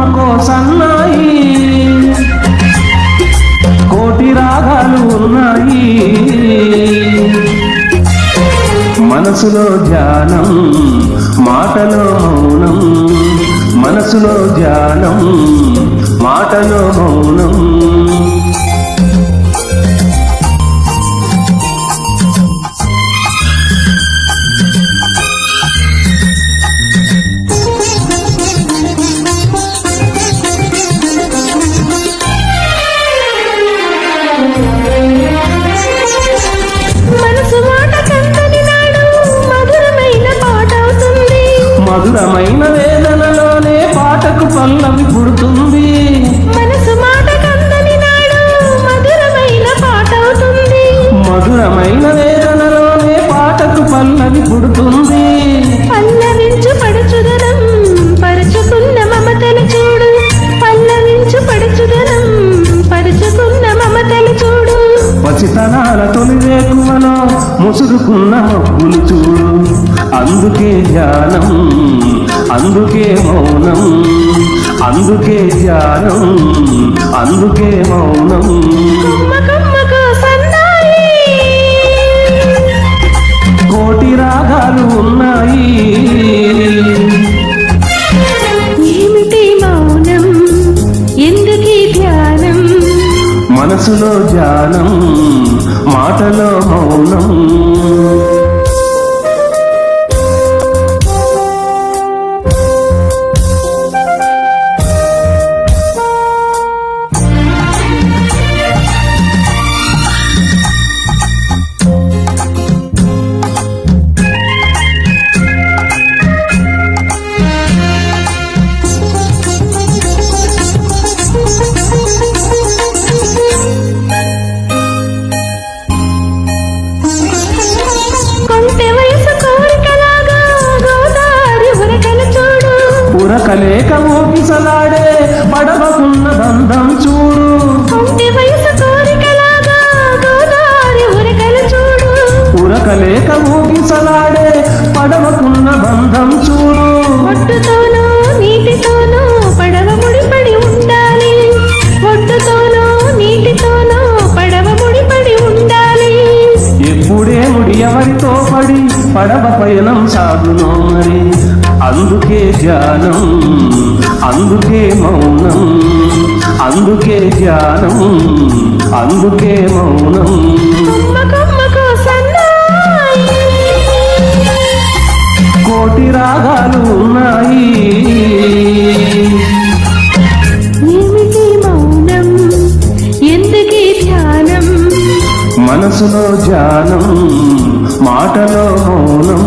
కొమ్మకో సన్నాయి కోటి రాగాలు ఉన్నాయి మనసులో ధ్యానం మాటలో మౌనం మనసులో ధ్యానం మాటలో మౌనం మధురమైన వేదనలోనే పాటకు పల్లవి పుడుతుంది మనసు మాట కందని నాడు మధురమైన పాట అవుతుంది మధురమైన వేదనలోనే పాటకు పల్లవి పుడుతుంది పల్లవించు పడుచుదనం పరుచుకున్న మమతలు చూడు పల్లవించు పడుచుదనం పరుచుకున్న మమతలు చూడు పసితనాల తొలి వేకువలో ముసురుకున్న మబ్బులు చూడు అందుకే ధ్యానం అందుకే మౌనం అందుకే ధ్యానం అందుకే మౌనం కొమ్మకో సన్నాయి కోటి రాగాలు ఉన్నాయి ఏమిటి మౌనం ఎందుకీ ధ్యానం మనసులో ధ్యానం మాటలో మౌనం ఉరకలేక ఊపిసలాడే పడవకున్న బంధం చూడు ఉరకలేక ఊపిసలాడే పడవకున్న బంధం చూడు ఒడ్డుతోనూ నీటితోనూ పడవ ముడిపడి ఉండాలి ఒడ్డుతోనూ నీటితోనూ పడవ ముడిపడి ఉండాలి ఎప్పుడే ముడి ఎవరితో పడి పడవ పయనం సాగునో మరి అందుకే ధ్యానం అందుకే మౌనం అందుకే ధ్యానం అందుకే మౌనం కొమ్మకో సన్నాయి కోటి రాగాలు ఉన్నాయి ఏమిటి మౌనం ఎందుకీ ధ్యానం మనసులో ధ్యానం మాటలో మౌనం